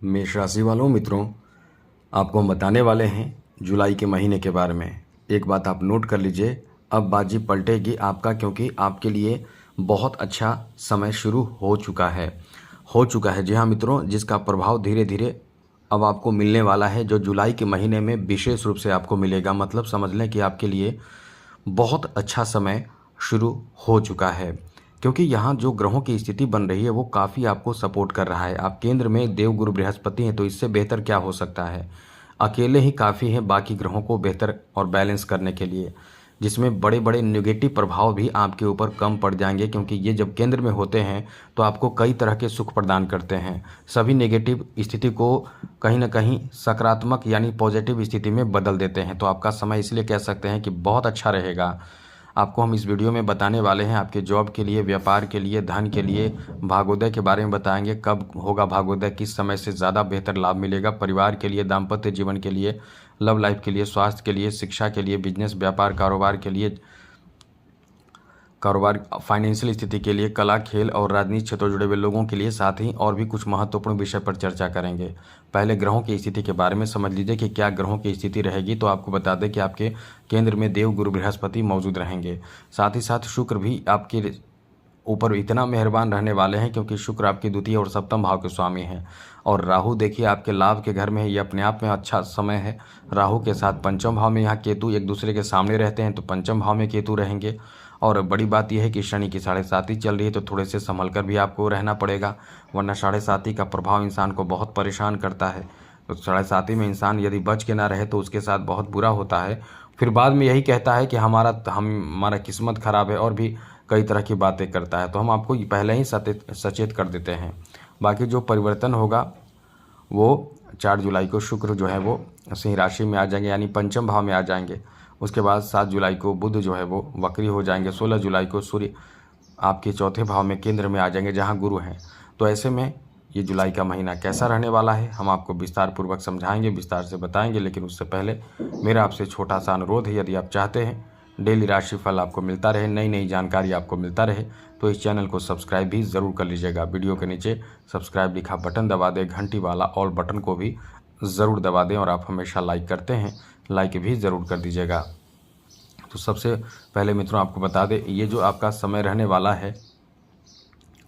मेष राशि वालों मित्रों, आपको हम बताने वाले हैं जुलाई के महीने के बारे में। एक बात आप नोट कर लीजिए, अब बाजी पलटेगी आपका, क्योंकि आपके लिए बहुत अच्छा समय शुरू हो चुका है। जी हाँ मित्रों, जिसका प्रभाव धीरे धीरे अब आपको मिलने वाला है, जो जुलाई के महीने में विशेष रूप से आपको मिलेगा। मतलब समझ लें कि आपके लिए बहुत अच्छा समय शुरू हो चुका है, क्योंकि यहाँ जो ग्रहों की स्थिति बन रही है वो काफ़ी आपको सपोर्ट कर रहा है। आप केंद्र में देवगुरु बृहस्पति हैं, तो इससे बेहतर क्या हो सकता है। अकेले ही काफ़ी है बाकी ग्रहों को बेहतर और बैलेंस करने के लिए, जिसमें बड़े बड़े नेगेटिव प्रभाव भी आपके ऊपर कम पड़ जाएंगे, क्योंकि ये जब केंद्र में होते हैं तो आपको कई तरह के सुख प्रदान करते हैं। सभी नेगेटिव स्थिति को कहीं ना कहीं सकारात्मक यानी पॉजिटिव स्थिति में बदल देते हैं। तो आपका समय इसलिए कह सकते हैं कि बहुत अच्छा रहेगा। आपको हम इस वीडियो में बताने वाले हैं आपके जॉब के लिए, व्यापार के लिए, धन के लिए, भाग्योदय के बारे में बताएंगे। कब होगा भाग्योदय, किस समय से ज़्यादा बेहतर लाभ मिलेगा, परिवार के लिए, दाम्पत्य जीवन के लिए, लव लाइफ के लिए, स्वास्थ्य के लिए, शिक्षा के लिए, बिजनेस व्यापार कारोबार के लिए, फाइनेंशियल स्थिति के लिए, कला खेल और राजनीतिक क्षेत्रों जुड़े हुए लोगों के लिए, साथ ही और भी कुछ महत्वपूर्ण विषय पर चर्चा करेंगे। पहले ग्रहों की स्थिति के बारे में समझ लीजिए कि क्या ग्रहों की स्थिति रहेगी। तो आपको बता दें कि आपके केंद्र में देव गुरु बृहस्पति मौजूद रहेंगे। साथ ही साथ शुक्र भी आपके ऊपर इतना मेहरबान रहने वाले हैं, क्योंकि शुक्र आपके द्वितीय और सप्तम भाव के स्वामी हैं। और राहु देखिए आपके लाभ के घर में है, ये अपने आप में अच्छा समय है। राहु के साथ पंचम भाव में यहाँ केतु एक दूसरे के सामने रहते हैं, तो पंचम भाव में केतु रहेंगे। और बड़ी बात यह है कि शनि की 7.5 चल रही है, तो थोड़े से संभल कर भी आपको रहना पड़ेगा, वरना 7.5 का प्रभाव इंसान को बहुत परेशान करता है। तो 7.5 में इंसान यदि बच के ना रहे तो उसके साथ बहुत बुरा होता है। फिर बाद में यही कहता है कि हमारा किस्मत खराब है, और भी कई तरह की बातें करता है। तो हम आपको पहले ही सचेत कर देते हैं। बाकी जो परिवर्तन होगा वो 4 जुलाई को शुक्र जो है वो सिंह राशि में आ जाएंगे, यानी पंचम भाव में आ जाएंगे। उसके बाद 7 जुलाई को बुध जो है वो वक्री हो जाएंगे। 16 जुलाई को सूर्य आपके चौथे भाव में केंद्र में आ जाएंगे, जहां गुरु हैं। तो ऐसे में ये जुलाई का महीना कैसा रहने वाला है हम आपको विस्तार पूर्वक समझाएंगे, विस्तार से बताएंगे। लेकिन उससे पहले मेरा आपसे छोटा सा अनुरोध है, यदि आप चाहते हैं डेली राशिफल आपको मिलता रहे, नई नई जानकारी आपको मिलता रहे, तो इस चैनल को सब्सक्राइब भी ज़रूर कर लीजिएगा। वीडियो के नीचे सब्सक्राइब लिखा बटन दबा दें, घंटी वाला ऑल बटन को भी ज़रूर दबा दें। और आप हमेशा लाइक करते हैं, लाइक भी ज़रूर कर दीजिएगा। तो सबसे पहले मित्रों आपको बता दें, ये जो आपका समय रहने वाला है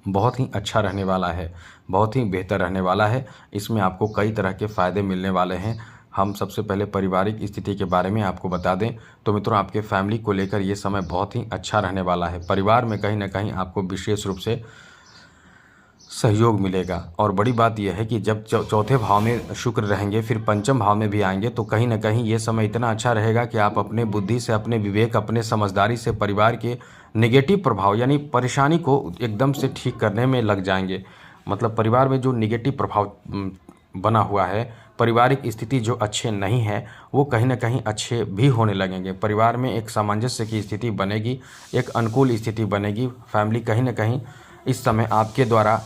बहुत ही अच्छा रहने वाला है, बहुत ही बेहतर रहने वाला है। इसमें आपको कई तरह के फ़ायदे मिलने वाले हैं। हम सबसे पहले पारिवारिक स्थिति के बारे में आपको बता दें तो मित्रों आपके फैमिली को लेकर ये समय बहुत ही अच्छा रहने वाला है। परिवार में कहीं ना कहीं आपको विशेष रूप से सहयोग मिलेगा। और बड़ी बात यह है कि जब चौथे भाव में शुक्र रहेंगे, फिर पंचम भाव में भी आएंगे, तो कहीं ना कहीं ये समय इतना अच्छा रहेगा कि आप अपने बुद्धि से, अपने विवेक, अपने समझदारी से परिवार के नेगेटिव प्रभाव यानी परेशानी को एकदम से ठीक करने में लग जाएंगे। मतलब परिवार में जो नेगेटिव प्रभाव बना हुआ है, पारिवारिक स्थिति जो अच्छे नहीं है, वो कहीं ना कहीं अच्छे भी होने लगेंगे। परिवार में एक सामंजस्य की स्थिति बनेगी, एक अनुकूल स्थिति बनेगी। फैमिली कहीं ना कहीं इस समय आपके द्वारा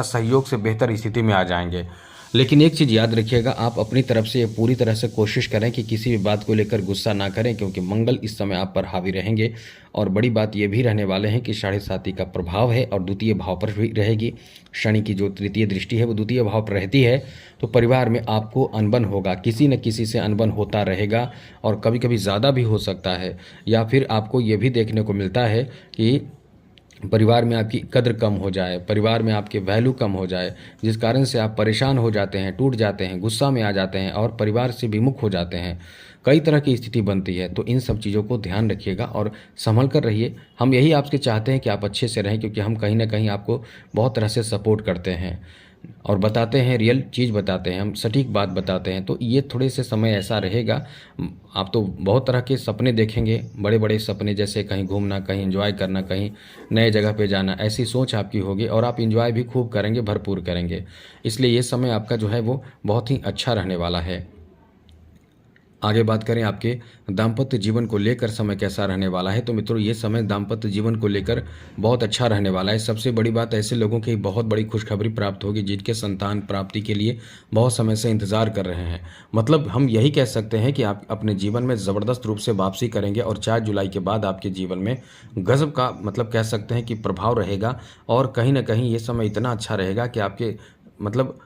सहयोग से बेहतर स्थिति में आ जाएंगे। लेकिन एक चीज़ याद रखिएगा, आप अपनी तरफ से ये पूरी तरह से कोशिश करें कि किसी भी बात को लेकर गुस्सा ना करें, क्योंकि मंगल इस समय आप पर हावी रहेंगे। और बड़ी बात ये भी रहने वाले हैं कि 7.5 का प्रभाव है और द्वितीय भाव पर भी रहेगी। शनि की जो तृतीय दृष्टि है वो द्वितीय भाव पर रहती है, तो परिवार में आपको अनबन होगा, किसी न किसी से अनबन होता रहेगा, और कभी कभी ज़्यादा भी हो सकता है। या फिर आपको ये भी देखने को मिलता है कि परिवार में आपकी कद्र कम हो जाए, परिवार में आपके वैल्यू कम हो जाए, जिस कारण से आप परेशान हो जाते हैं, टूट जाते हैं, गुस्सा में आ जाते हैं और परिवार से विमुख हो जाते हैं। कई तरह की स्थिति बनती है। तो इन सब चीज़ों को ध्यान रखिएगा और संभल कर रहिए। हम यही आपसे चाहते हैं कि आप अच्छे से रहें, क्योंकि हम कहीं ना कहीं आपको बहुत तरह से सपोर्ट करते हैं और बताते हैं, रियल चीज़ बताते हैं, हम सटीक बात बताते हैं। तो ये थोड़े से समय ऐसा रहेगा, आप तो बहुत तरह के सपने देखेंगे, बड़े बड़े सपने, जैसे कहीं घूमना, कहीं एंजॉय करना, कहीं नए जगह पे जाना, ऐसी सोच आपकी होगी और आप एंजॉय भी खूब करेंगे, भरपूर करेंगे। इसलिए ये समय आपका जो है वो बहुत ही अच्छा रहने वाला है। आगे बात करें आपके दाम्पत्य जीवन को लेकर समय कैसा रहने वाला है, तो मित्रों ये समय दाम्पत्य जीवन को लेकर बहुत अच्छा रहने वाला है। सबसे बड़ी बात, ऐसे लोगों की बहुत बड़ी खुशखबरी प्राप्त होगी जिनके संतान प्राप्ति के लिए बहुत समय से इंतजार कर रहे हैं। मतलब हम यही कह सकते हैं कि आप अपने जीवन में ज़बरदस्त रूप से वापसी करेंगे और 4 जुलाई के बाद आपके जीवन में गजब का मतलब कह सकते हैं कि प्रभाव रहेगा। और कहीं ना कहीं ये समय इतना अच्छा रहेगा कि आपके मतलब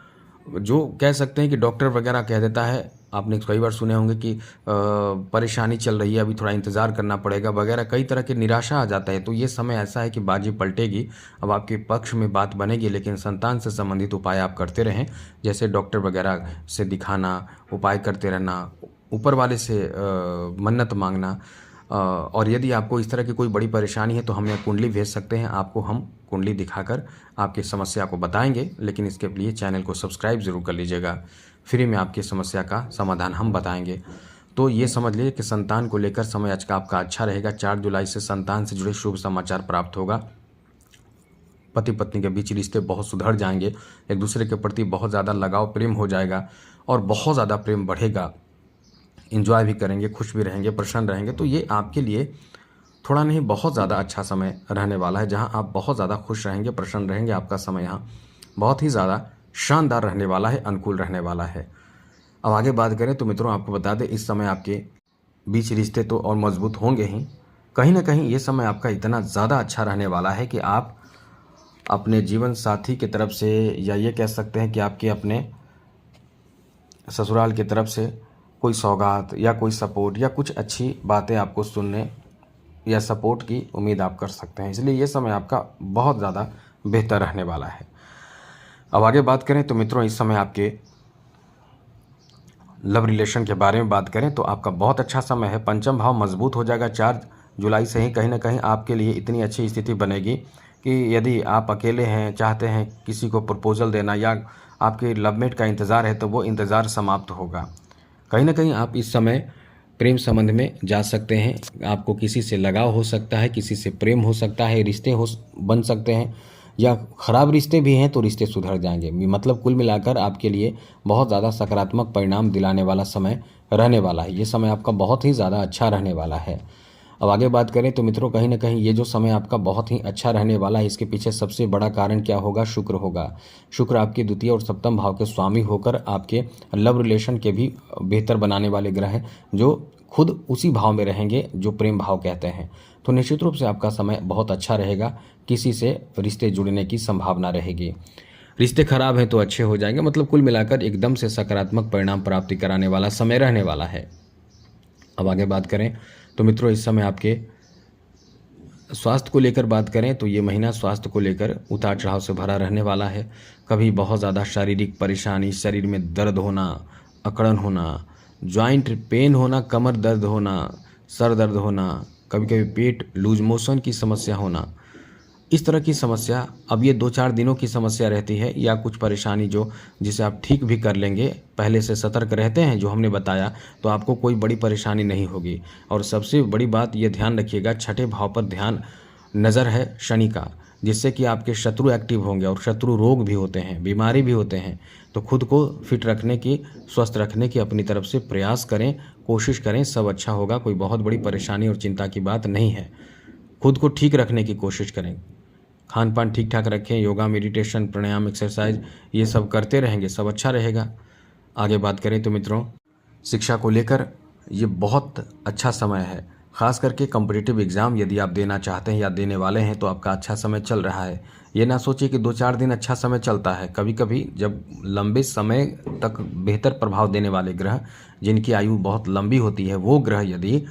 जो कह सकते हैं कि डॉक्टर वगैरह कह देता है, आपने कई बार सुने होंगे कि परेशानी चल रही है, अभी थोड़ा इंतज़ार करना पड़ेगा वगैरह, कई तरह की निराशा आ जाता है। तो ये समय ऐसा है कि बाजी पलटेगी, अब आपके पक्ष में बात बनेगी, लेकिन संतान से संबंधित उपाय आप करते रहें, जैसे डॉक्टर वगैरह से दिखाना, उपाय करते रहना, ऊपर वाले से मन्नत मांगना। और यदि आपको इस तरह की कोई बड़ी परेशानी है तो हमें कुंडली भेज सकते हैं, आपको हम कुंडली दिखाकर आपकी समस्या को बताएंगे, लेकिन इसके लिए चैनल को सब्सक्राइब ज़रूर कर लीजिएगा। फ्री में आपकी समस्या का समाधान हम बताएंगे। तो ये समझ लीजिए कि संतान को लेकर समय आज का आपका अच्छा रहेगा। 4 जुलाई से संतान से जुड़े शुभ समाचार प्राप्त होगा। पति पत्नी के बीच रिश्ते बहुत सुधर जाएंगे, एक दूसरे के प्रति बहुत ज़्यादा लगाव प्रेम हो जाएगा और बहुत ज़्यादा प्रेम बढ़ेगा। एंजॉय भी करेंगे, खुश भी रहेंगे, प्रसन्न रहेंगे। तो ये आपके लिए थोड़ा नहीं बहुत ज़्यादा अच्छा समय रहने वाला है, जहां आप बहुत ज़्यादा खुश रहेंगे, प्रसन्न रहेंगे। आपका समय यहाँ बहुत ही ज़्यादा शानदार रहने वाला है, अनुकूल रहने वाला है। अब आगे बात करें तो मित्रों, आपको बता दें इस समय आपके बीच रिश्ते तो और मजबूत होंगे ही, कहीं ना कहीं ये समय आपका इतना ज़्यादा अच्छा रहने वाला है कि आप अपने जीवन साथी की तरफ से, या ये कह सकते हैं कि आपके अपने ससुराल की तरफ से कोई सौगात या कोई सपोर्ट या कुछ अच्छी बातें आपको सुनने या सपोर्ट की उम्मीद आप कर सकते हैं। इसलिए ये समय आपका बहुत ज़्यादा बेहतर रहने वाला है। अब आगे बात करें तो मित्रों, इस समय आपके लव रिलेशन के बारे में बात करें तो आपका बहुत अच्छा समय है। पंचम भाव मजबूत हो जाएगा। 4 जुलाई से ही कहीं ना कहीं आपके लिए इतनी अच्छी स्थिति बनेगी कि यदि आप अकेले हैं, चाहते हैं किसी को प्रपोजल देना या आपके लवमेट का इंतज़ार है, तो वो इंतज़ार समाप्त होगा। कहीं ना कहीं आप इस समय प्रेम संबंध में जा सकते हैं। आपको किसी से लगाव हो सकता है, किसी से प्रेम हो सकता है, रिश्ते बन सकते हैं, या ख़राब रिश्ते भी हैं तो रिश्ते सुधर जाएंगे। मतलब कुल मिलाकर आपके लिए बहुत ज़्यादा सकारात्मक परिणाम दिलाने वाला समय रहने वाला है। ये समय आपका बहुत ही ज़्यादा अच्छा रहने वाला है। अब आगे बात करें तो मित्रों, कहीं ना कहीं ये जो समय आपका बहुत ही अच्छा रहने वाला है, इसके पीछे सबसे बड़ा कारण क्या होगा? शुक्र होगा। शुक्र आपके द्वितीय और सप्तम भाव के स्वामी होकर आपके लव रिलेशन के भी बेहतर बनाने वाले ग्रह हैं, जो खुद उसी भाव में रहेंगे जो प्रेम भाव कहते हैं। तो निश्चित रूप से आपका समय बहुत अच्छा रहेगा। किसी से रिश्ते जुड़ने की संभावना रहेगी। रिश्ते खराब हैं तो अच्छे हो जाएंगे। मतलब कुल मिलाकर एकदम से सकारात्मक परिणाम प्राप्ति कराने वाला समय रहने वाला है। अब आगे बात करें तो मित्रों, इस समय आपके स्वास्थ्य को लेकर बात करें तो ये महीना स्वास्थ्य को लेकर उतार चढ़ाव से भरा रहने वाला है। कभी बहुत ज़्यादा शारीरिक परेशानी, शरीर में दर्द होना, अकड़न होना, जॉइंट पेन होना, कमर दर्द होना, सर दर्द होना, कभी कभी पेट लूज मोशन की समस्या होना, इस तरह की समस्या अब ये 2-4 दिनों की समस्या रहती है, या कुछ परेशानी जिसे आप ठीक भी कर लेंगे, पहले से सतर्क रहते हैं जो हमने बताया, तो आपको कोई बड़ी परेशानी नहीं होगी। और सबसे बड़ी बात ये ध्यान रखिएगा, छठे भाव पर ध्यान नज़र है शनि का, जिससे कि आपके शत्रु एक्टिव होंगे और शत्रु रोग भी होते हैं, बीमारी भी होते हैं। तो खुद को फिट रखने की, स्वस्थ रखने की अपनी तरफ से प्रयास करें, कोशिश करें, सब अच्छा होगा। कोई बहुत बड़ी परेशानी और चिंता की बात नहीं है। खुद को ठीक रखने की कोशिश करें, खान पान ठीक ठाक रखें, योगा, मेडिटेशन, प्राणायाम, एक्सरसाइज ये सब करते रहेंगे, सब अच्छा रहेगा। आगे बात करें तो मित्रों, शिक्षा को लेकर ये बहुत अच्छा समय है। ख़ास करके कॉम्पिटिटिव एग्ज़ाम यदि आप देना चाहते हैं या देने वाले हैं तो आपका अच्छा समय चल रहा है। ये ना सोचिए कि 2-4 दिन अच्छा समय चलता है। कभी कभी जब लंबे समय तक बेहतर प्रभाव देने वाले ग्रह, जिनकी आयु बहुत लंबी होती है, वो ग्रह यदि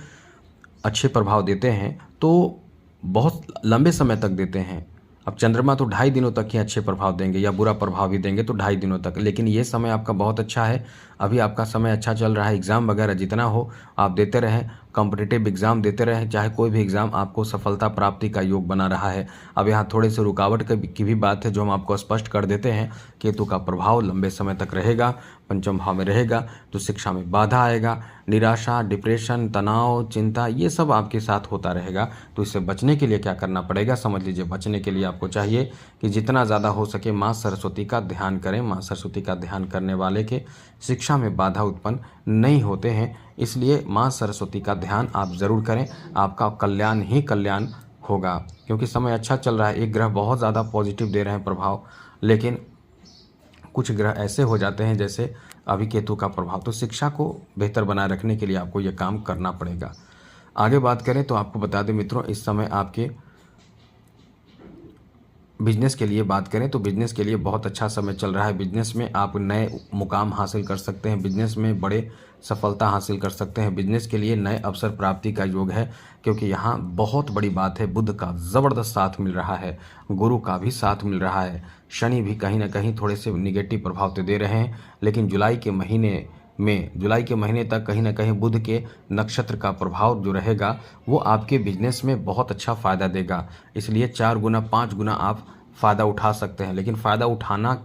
अच्छे प्रभाव देते हैं तो बहुत लंबे समय तक देते हैं। अब चंद्रमा तो 2.5 दिनों तक ही अच्छे प्रभाव देंगे, या बुरा प्रभाव भी देंगे तो 2.5 दिनों तक, लेकिन ये समय आपका बहुत अच्छा है। अभी आपका समय अच्छा चल रहा है। एग्ज़ाम वगैरह जितना हो आप देते रहें, कॉम्पिटिटिव एग्ज़ाम देते रहें, चाहे कोई भी एग्ज़ाम आपको सफलता प्राप्ति का योग बना रहा है। अब यहाँ थोड़े से रुकावट की भी बात है, जो हम आपको स्पष्ट कर देते हैं। केतु का प्रभाव लंबे समय तक रहेगा, पंचम भाव में रहेगा, तो शिक्षा में बाधा आएगा, निराशा, डिप्रेशन, तनाव, चिंता, ये सब आपके साथ होता रहेगा। तो इससे बचने के लिए क्या करना पड़ेगा समझ लीजिए। बचने के लिए आपको चाहिए कि जितना ज़्यादा हो सके माँ सरस्वती का ध्यान करें। माँ सरस्वती का ध्यान करने वाले के शिक्षा में बाधा उत्पन्न नहीं होते हैं, इसलिए माँ सरस्वती का ध्यान आप ज़रूर करें। आपका कल्याण ही कल्याण होगा, क्योंकि समय अच्छा चल रहा है। एक ग्रह बहुत ज़्यादा पॉजिटिव दे रहे हैं प्रभाव, लेकिन कुछ ग्रह ऐसे हो जाते हैं जैसे अभी केतु का प्रभाव। तो शिक्षा को बेहतर बनाए रखने के लिए आपको ये काम करना पड़ेगा। आगे बात करें तो आपको बता दें मित्रों, इस समय आपके बिजनेस के लिए बात करें तो बिजनेस के लिए बहुत अच्छा समय चल रहा है। बिजनेस में आप नए मुकाम हासिल कर सकते हैं, बिजनेस में बड़े सफलता हासिल कर सकते हैं। बिजनेस के लिए नए अवसर प्राप्ति का योग है, क्योंकि यहाँ बहुत बड़ी बात है, बुध का ज़बरदस्त साथ मिल रहा है, गुरु का भी साथ मिल रहा है, शनि भी कहीं ना कहीं थोड़े से निगेटिव प्रभाव तो दे रहे हैं, लेकिन जुलाई के महीने तक कहीं ना कहीं बुध के नक्षत्र का प्रभाव जो रहेगा वो आपके बिजनेस में बहुत अच्छा फ़ायदा देगा। इसलिए 4 गुना 5 गुना आप फ़ायदा उठा सकते हैं, लेकिन फ़ायदा उठाना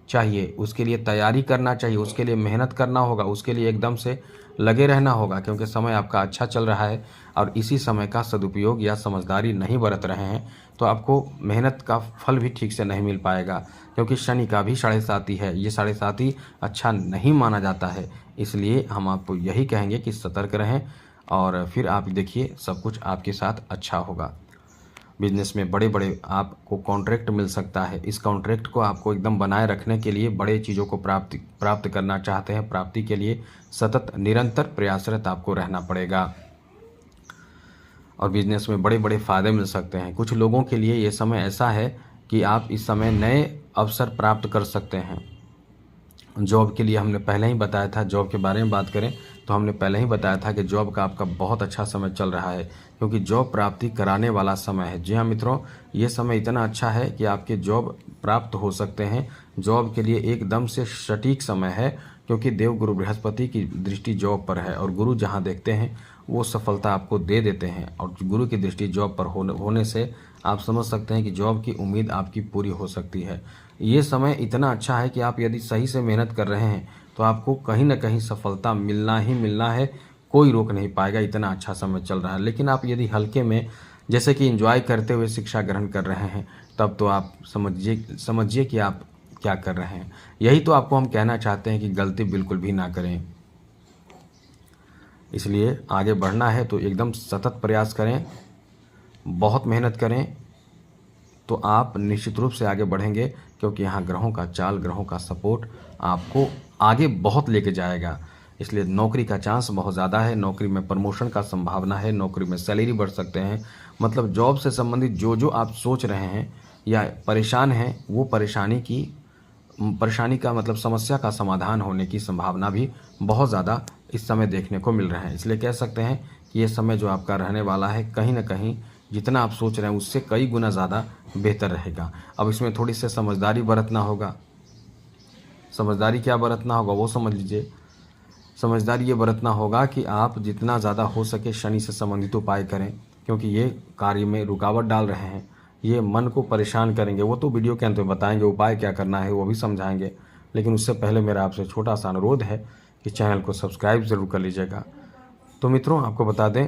चाहिए, उसके लिए तैयारी करना चाहिए, उसके लिए मेहनत करना होगा, उसके लिए एकदम से लगे रहना होगा, क्योंकि समय आपका अच्छा चल रहा है और इसी समय का सदुपयोग या समझदारी नहीं बरत रहे हैं तो आपको मेहनत का फल भी ठीक से नहीं मिल पाएगा, क्योंकि शनि का भी 7.5 है, ये 7.5 अच्छा नहीं माना जाता है। इसलिए हम आपको यही कहेंगे कि सतर्क रहें और फिर आप देखिए सब कुछ आपके साथ अच्छा होगा। बिजनेस में बड़े बड़े आपको कॉन्ट्रैक्ट मिल सकता है, इस कॉन्ट्रैक्ट को आपको एकदम बनाए रखने के लिए बड़े चीज़ों को प्राप्त करना चाहते हैं, प्राप्ति के लिए सतत निरंतर प्रयासरत आपको रहना पड़ेगा और बिजनेस में बड़े बड़े फ़ायदे मिल सकते हैं। कुछ लोगों के लिए ये समय ऐसा है कि आप इस समय नए अवसर प्राप्त कर सकते हैं। जॉब के लिए हमने पहले ही बताया था, जॉब के बारे में बात करें तो हमने पहले ही बताया था कि जॉब का आपका बहुत अच्छा समय चल रहा है, क्योंकि जॉब प्राप्ति कराने वाला समय है। जी हाँ मित्रों, ये समय इतना अच्छा है कि आपके जॉब प्राप्त हो सकते हैं। जॉब के लिए एकदम से सटीक समय है, क्योंकि देवगुरु बृहस्पति की दृष्टि जॉब पर है और गुरु जहाँ देखते हैं वो सफलता आपको दे देते हैं, और गुरु की दृष्टि जॉब पर होने से आप समझ सकते हैं कि जॉब की उम्मीद आपकी पूरी हो सकती है। ये समय इतना अच्छा है कि आप यदि सही से मेहनत कर रहे हैं तो आपको कहीं ना कहीं सफलता मिलना ही मिलना है, कोई रोक नहीं पाएगा, इतना अच्छा समय चल रहा है। लेकिन आप यदि हल्के में जैसे कि एंजॉय करते हुए शिक्षा ग्रहण कर रहे हैं, तब तो आप समझिए कि आप क्या कर रहे हैं। यही तो आपको हम कहना चाहते हैं कि गलती बिल्कुल भी ना करें। इसलिए आगे बढ़ना है तो एकदम सतत प्रयास करें, बहुत मेहनत करें, तो आप निश्चित रूप से आगे बढ़ेंगे, क्योंकि यहाँ ग्रहों का चाल, ग्रहों का सपोर्ट आपको आगे बहुत लेके जाएगा। इसलिए नौकरी का चांस बहुत ज़्यादा है, नौकरी में प्रमोशन का संभावना है, नौकरी में सैलरी बढ़ सकते हैं। मतलब जॉब से संबंधित जो जो आप सोच रहे हैं या परेशान हैं, वो परेशानी का मतलब समस्या का समाधान होने की संभावना भी बहुत ज़्यादा इस समय देखने को मिल रहा है। इसलिए कह सकते हैं कि ये समय जो आपका रहने वाला है, कहीं ना कहीं जितना आप सोच रहे हैं उससे कई गुना ज़्यादा बेहतर रहेगा। अब इसमें थोड़ी सी समझदारी बरतना होगा। समझदारी क्या बरतना होगा वो समझ लीजिए। समझदारी ये बरतना होगा कि आप जितना ज़्यादा हो सके शनि से संबंधित उपाय करें, क्योंकि ये कार्य में रुकावट डाल रहे हैं, ये मन को परेशान करेंगे। वो तो वीडियो के अंत में बताएंगे उपाय क्या करना है, वो भी समझाएंगे। लेकिन उससे पहले मेरा आपसे छोटा सा अनुरोध है कि चैनल को सब्सक्राइब ज़रूर कर लीजिएगा। तो मित्रों, आपको बता दें,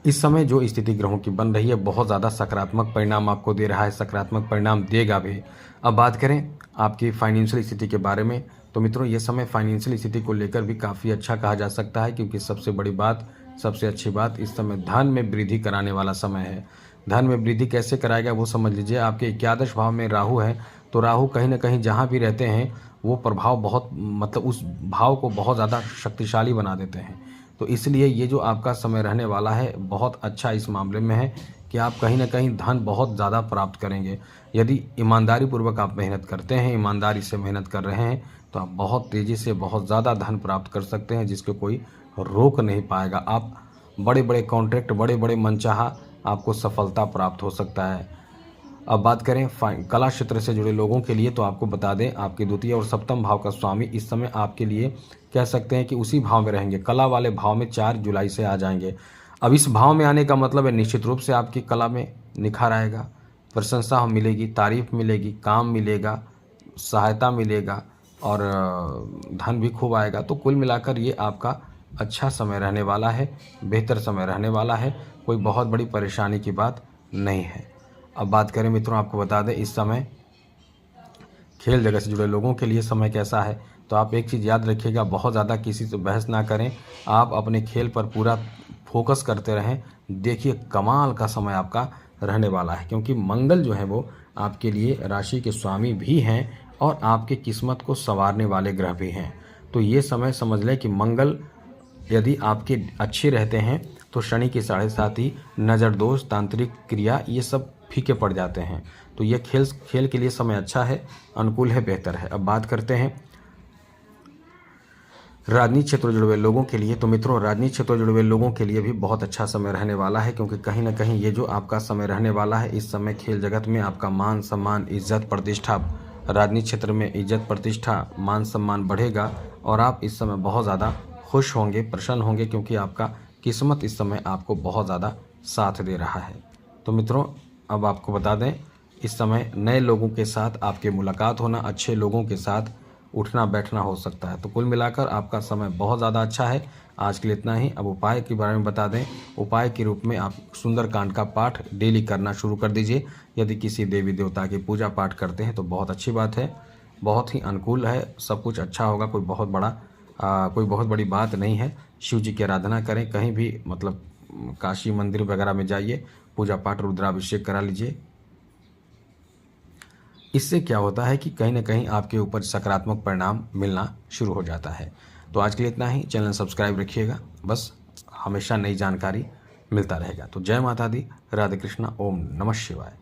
इस समय जो स्थिति ग्रहों की बन रही है बहुत ज़्यादा सकारात्मक परिणाम आपको दे रहा है, सकारात्मक परिणाम देगा भी। अब बात करें आपकी फाइनेंशियल स्थिति के बारे में, तो मित्रों ये समय फाइनेंशियल स्थिति को लेकर भी काफ़ी अच्छा कहा जा सकता है, क्योंकि सबसे बड़ी बात, सबसे अच्छी बात, इस समय धन में वृद्धि कराने वाला समय है। धन में वृद्धि कैसे कराएगा वो समझ लीजिए। आपके 11 भाव में राहु है, तो राहु कहीं ना कहीं जहाँ भी रहते हैं वो प्रभाव बहुत, मतलब उस भाव को बहुत ज़्यादा शक्तिशाली बना देते हैं। तो इसलिए ये जो आपका समय रहने वाला है बहुत अच्छा इस मामले में है कि आप कहीं ना कहीं धन बहुत ज़्यादा प्राप्त करेंगे। यदि ईमानदारी पूर्वक आप मेहनत करते हैं, ईमानदारी से मेहनत कर रहे हैं, तो आप बहुत तेज़ी से बहुत ज़्यादा धन प्राप्त कर सकते हैं, जिसको कोई रोक नहीं पाएगा। आप बड़े बड़े कॉन्ट्रैक्ट, बड़े बड़े मनचाहा आपको सफलता प्राप्त हो सकता है। अब बात करें कला क्षेत्र से जुड़े लोगों के लिए, तो आपको बता दें आपके द्वितीय और सप्तम भाव का स्वामी इस समय आपके लिए कह सकते हैं कि उसी भाव में रहेंगे। कला वाले भाव में 4 जुलाई से आ जाएंगे। अब इस भाव में आने का मतलब है निश्चित रूप से आपकी कला में निखार आएगा, प्रशंसा मिलेगी, तारीफ मिलेगी, काम मिलेगा, सहायता मिलेगा और धन भी खूब आएगा। तो कुल मिलाकर ये आपका अच्छा समय रहने वाला है, बेहतर समय रहने वाला है, कोई बहुत बड़ी परेशानी की बात नहीं है। अब बात करें मित्रों, आपको बता दें इस समय खेल जगत से जुड़े लोगों के लिए समय कैसा है, तो आप एक चीज़ याद रखिएगा, बहुत ज़्यादा किसी से बहस ना करें, आप अपने खेल पर पूरा फोकस करते रहें। देखिए कमाल का समय आपका रहने वाला है, क्योंकि मंगल जो है वो आपके लिए राशि के स्वामी भी हैं और आपके किस्मत को संवारने वाले ग्रह भी हैं। तो ये समय समझ लें कि मंगल यदि आपके अच्छे रहते हैं तो शनि की 7.5, नज़र दोष, तांत्रिक क्रिया, ये सब फीके पड़ जाते हैं। तो यह खेल के लिए समय अच्छा है, अनुकूल है, बेहतर है। अब बात करते हैं राजनीति क्षेत्र जुड़े हुए लोगों के लिए। तो मित्रों, राजनीति क्षेत्र जुड़े हुए लोगों के लिए भी बहुत अच्छा समय रहने वाला है, क्योंकि कहीं ना कहीं ये जो आपका समय रहने वाला है, इस समय खेल जगत में आपका मान सम्मान, इज्जत, प्रतिष्ठा, राजनीति क्षेत्र में इज्जत, प्रतिष्ठा, मान सम्मान बढ़ेगा और आप इस समय बहुत ज़्यादा खुश होंगे, प्रसन्न होंगे, क्योंकि आपका किस्मत इस समय आपको बहुत ज़्यादा साथ दे रहा है। तो मित्रों, अब आपको बता दें, इस समय नए लोगों के साथ आपकी मुलाकात होना, अच्छे लोगों के साथ उठना बैठना हो सकता है। तो कुल मिलाकर आपका समय बहुत ज़्यादा अच्छा है। आज के लिए इतना ही। अब उपाय के बारे में बता दें। उपाय के रूप में आप सुंदरकांड का पाठ डेली करना शुरू कर दीजिए। यदि किसी देवी देवता की पूजा पाठ करते हैं तो बहुत अच्छी बात है, बहुत ही अनुकूल है, सब कुछ अच्छा होगा। कोई बहुत बड़ी बात नहीं है। शिव जी की आराधना करें, कहीं भी मतलब काशी मंदिर वगैरह में जाइए, पूजा पाठ रुद्राभिषेक करा लीजिए। इससे क्या होता है कि कहीं ना कहीं आपके ऊपर सकारात्मक परिणाम मिलना शुरू हो जाता है। तो आज के लिए इतना ही। चैनल सब्सक्राइब रखिएगा, बस हमेशा नई जानकारी मिलता रहेगा। तो जय माता दी, राधे कृष्णा, ओम नमः शिवाय।